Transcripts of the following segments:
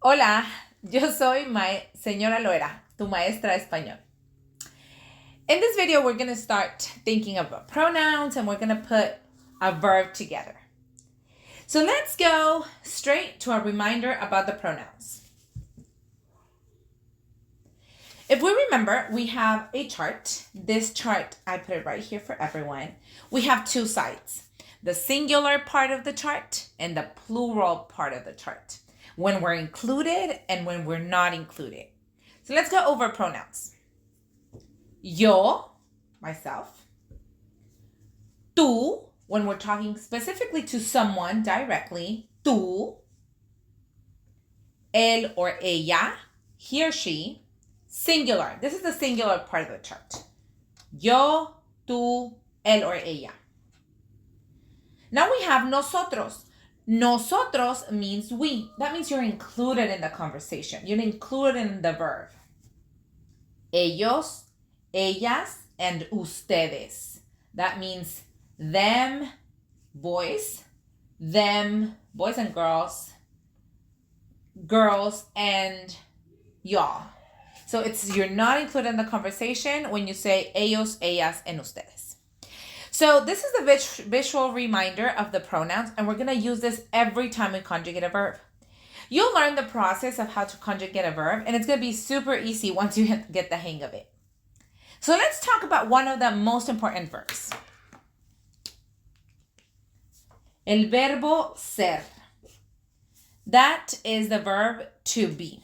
Hola, yo soy Señora Loera, tu maestra español. In this video, we're going to start thinking about pronouns and we're going to put a verb together. So let's go straight to a reminder about the pronouns. If we remember, we have a chart. This chart, I put it right here for everyone. We have two sides, the singular part of the chart and the plural part of the chart, when we're included and when we're not included. So let's go over pronouns. Yo, myself. Tú, when we're talking specifically to someone directly. Tú. Él or ella, he or she. Singular. This is the singular part of the chart. Yo, tú, él or ella. Now we have nosotros. Nosotros means we. That means you're included in the conversation. You're included in the verb. Ellos, ellas, and ustedes. That means them, boys and girls, girls, and y'all. So you're not included in the conversation when you say ellos, ellas, and ustedes. So this is the visual reminder of the pronouns, and we're going to use this every time we conjugate a verb. You'll learn the process of how to conjugate a verb, and it's going to be super easy once you get the hang of it. So let's talk about one of the most important verbs. El verbo ser. That is the verb to be.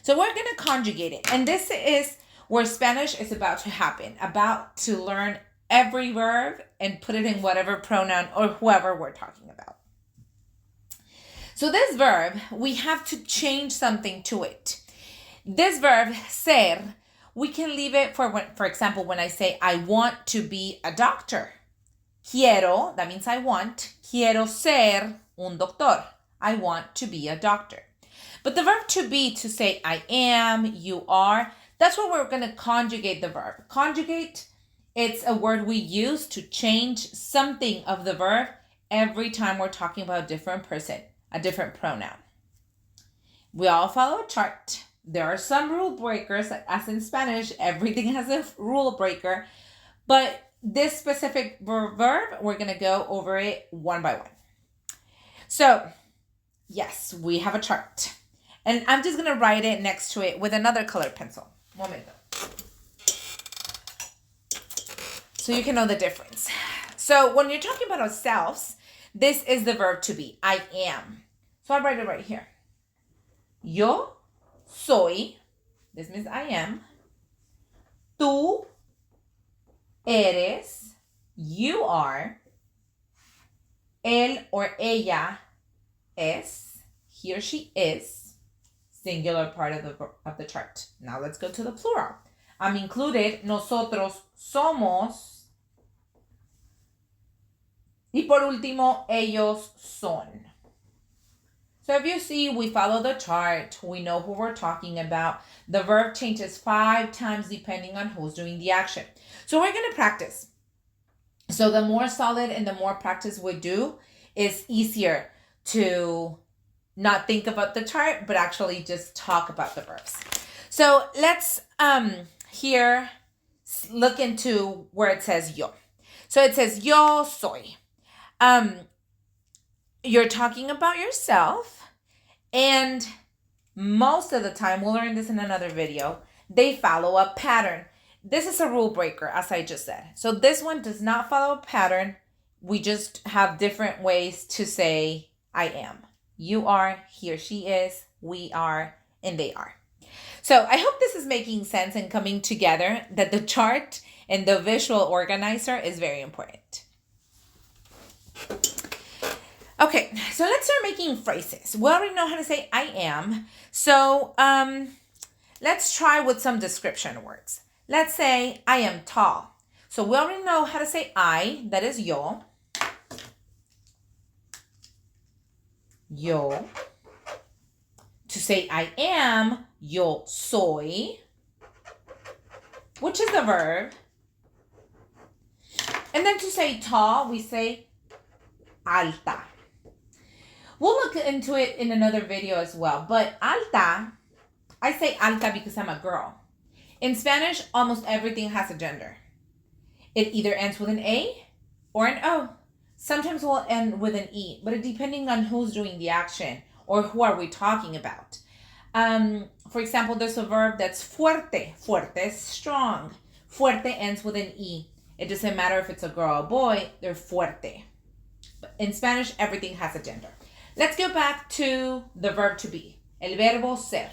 So we're going to conjugate it. And this is where Spanish is about to happen, about to learn every verb and put it in whatever pronoun or whoever we're talking about. So this verb, we have to change something to it. This verb, ser, we can leave it for example, when I say I want to be a doctor. Quiero, that means I want. Quiero ser un doctor. I want to be a doctor. But the verb to be, to say I am, you are, that's what we're going to conjugate the verb. Conjugate, it's a word we use to change something of the verb every time we're talking about a different person, a different pronoun. We all follow a chart. There are some rule breakers, as in Spanish, everything has a rule breaker. But this specific verb, we're going to go over it one by one. So, yes, we have a chart. And I'm just going to write it next to it with another colored pencil. Momento. So you can know the difference. So when you're talking about ourselves, this is the verb to be. I am. So I'll write it right here. Yo soy. This means I am. Tú eres. You are. Él or ella es. He or she is. Singular part of the chart. Now let's go to the plural. I'm included. Nosotros somos. Y por último, ellos son. So if you see, we follow the chart. We know who we're talking about. The verb changes 5 times depending on who's doing the action. So we're going to practice. So the more solid and the more practice we do, it's easier to not think about the chart, but actually just talk about the verbs. So let's here look into where it says yo. So it says yo soy. You're talking about yourself, and most of the time, we'll learn this in another video, they follow a pattern. This is a rule breaker, as I just said. So this one does not follow a pattern. We just have different ways to say I am. You are, he or she is, we are, and they are. So I hope this is making sense and coming together, that the chart and the visual organizer is very important. Okay, so let's start making phrases. We already know how to say I am. So let's try with some description words. Let's say I am tall. So we already know how to say I, that is yo. Yo. To say I am, yo soy, which is the verb. And then to say tall, we say alta. We'll look into it in another video as well. But alta, I say alta because I'm a girl. In Spanish, almost everything has a gender. It either ends with an A or an O. Sometimes we'll end with an E, but depending on who's doing the action or who are we talking about. For example, there's a verb that's fuerte. Fuerte is strong. Fuerte ends with an E. It doesn't matter if it's a girl or a boy, they're fuerte. But in Spanish, everything has a gender. Let's go back to the verb to be. El verbo ser.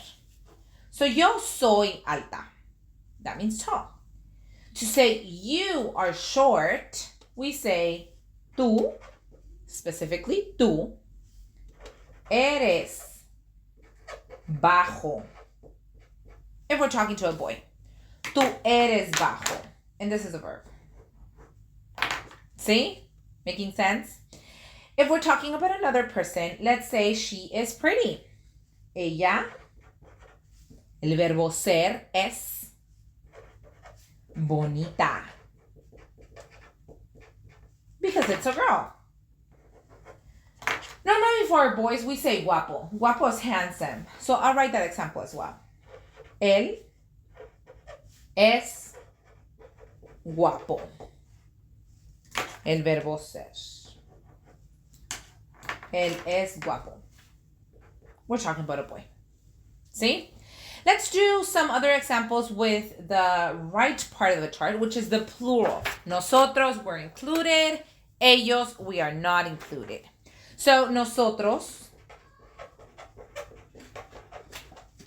So yo soy alta. That means tall. To say you are short, we say tú, specifically tú, eres bajo. If we're talking to a boy, tú eres bajo. And this is a verb. See? Making sense? If we're talking about another person, let's say she is pretty. Ella, el verbo ser es bonita. Because it's a girl. Normally for boys, we say guapo. Guapo is handsome. So I'll write that example as well. Él es guapo. El verbo ser. Él es guapo. We're talking about a boy. See? Let's do some other examples with the right part of the chart, which is the plural. Nosotros, we're included. Ellos, we are not included. So, nosotros,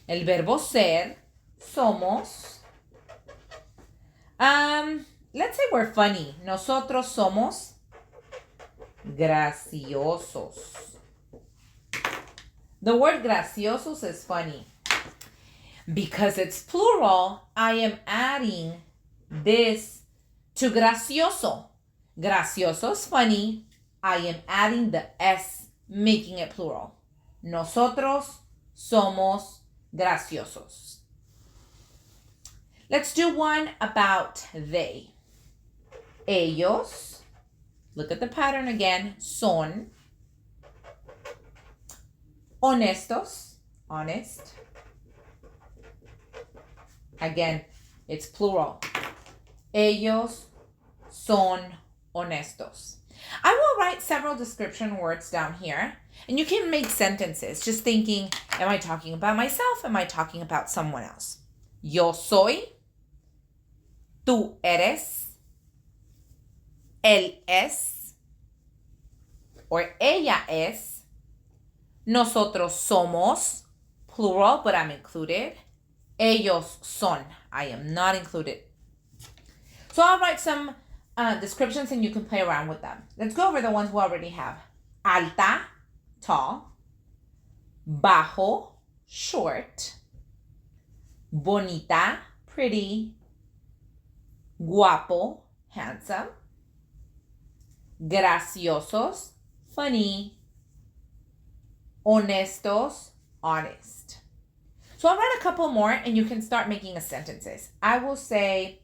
el verbo ser, somos. Let's say we're funny. Nosotros somos graciosos. The word graciosos is funny. Because it's plural, I am adding this to gracioso. Gracioso is funny. I am adding the S, making it plural. Nosotros somos graciosos. Let's do one about they. Ellos, look at the pattern again, son honestos, honest. Again, it's plural. Ellos son honestos. I will write several description words down here, and you can make sentences just thinking, am I talking about myself? Am I talking about someone else? Yo soy, tú eres, él es, or ella es, nosotros somos, plural, but I'm included. Ellos son, I am not included. So I'll write some descriptions and you can play around with them. Let's go over the ones we already have. Alta, tall. Bajo, short. Bonita, pretty. Guapo, handsome. Graciosos, funny. Honestos, honest. So I'll write a couple more and you can start making sentences. I will say,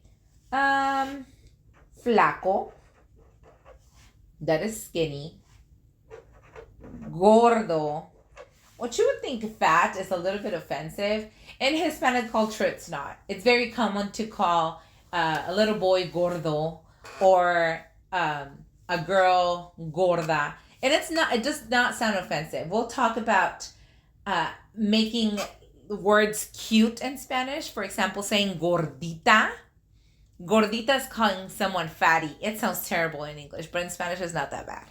flaco, that is skinny. Gordo, what you would think fat is a little bit offensive. In Hispanic culture, it's not. It's very common to call a little boy gordo or a girl gorda. And it's not. It does not sound offensive. We'll talk about making words cute in Spanish. For example, saying gordita. Gordita is calling someone fatty. It sounds terrible in English, but in Spanish it's not that bad.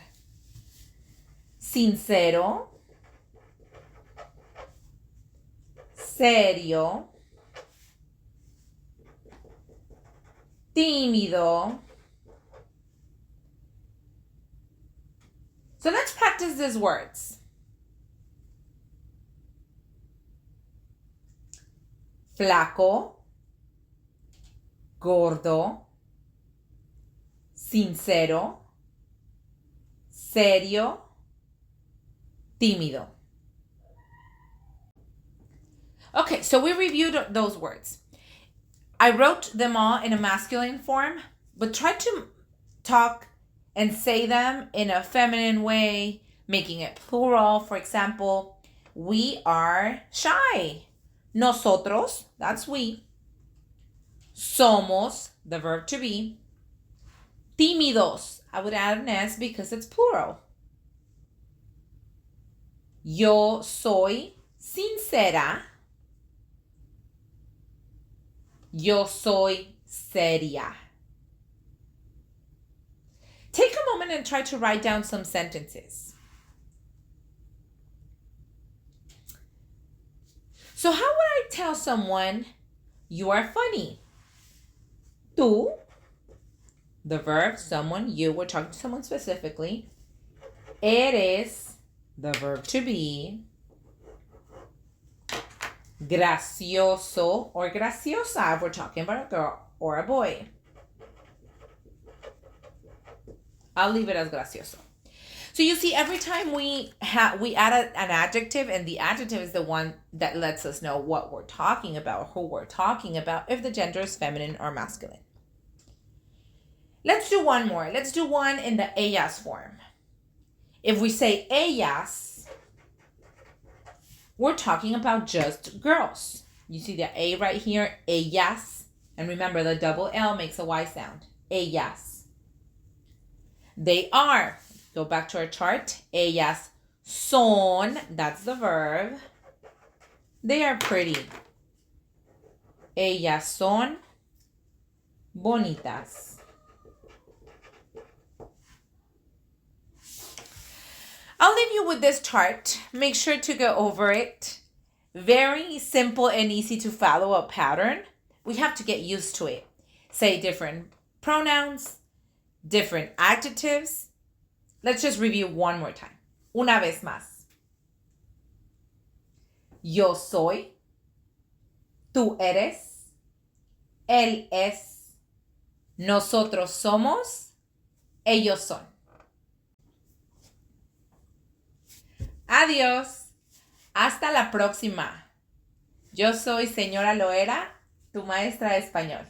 Sincero. Serio. Tímido. So let's practice these words. Flaco. Gordo. Sincero. Serio. Tímido. Okay, so we reviewed those words. I wrote them all in a masculine form, but try to talk and say them in a feminine way making it plural. For example, we are shy. Nosotros, that's we. Somos, the verb to be. Tímidos, I would add an S because it's plural. Yo soy sincera. Yo soy seria. Take a moment and try to write down some sentences. So how would I tell someone you are funny? Tú, the verb, someone, you, we're talking to someone specifically. Eres, the verb to be. Gracioso or graciosa if we're talking about a girl or a boy. I'll leave it as gracioso. So you see, every time we add an adjective, and the adjective is the one that lets us know what we're talking about, who we're talking about, if the gender is feminine or masculine. Let's do one more. Let's do one in the ellas form. If we say ellas, we're talking about just girls. You see the A right here, ellas. And remember, the double L makes a Y sound. Ellas. They are. Go back to our chart. Ellas son. That's the verb. They are pretty. Ellas son bonitas. I'll leave you with this chart. Make sure to go over it. Very simple and easy to follow a pattern. We have to get used to it. Say different pronouns, different adjectives. Let's just review one more time. Una vez más. Yo soy. Tú eres. Él es. Nosotros somos. Ellos son. Adiós. Hasta la próxima. Yo soy Señora Loera, tu maestra de español.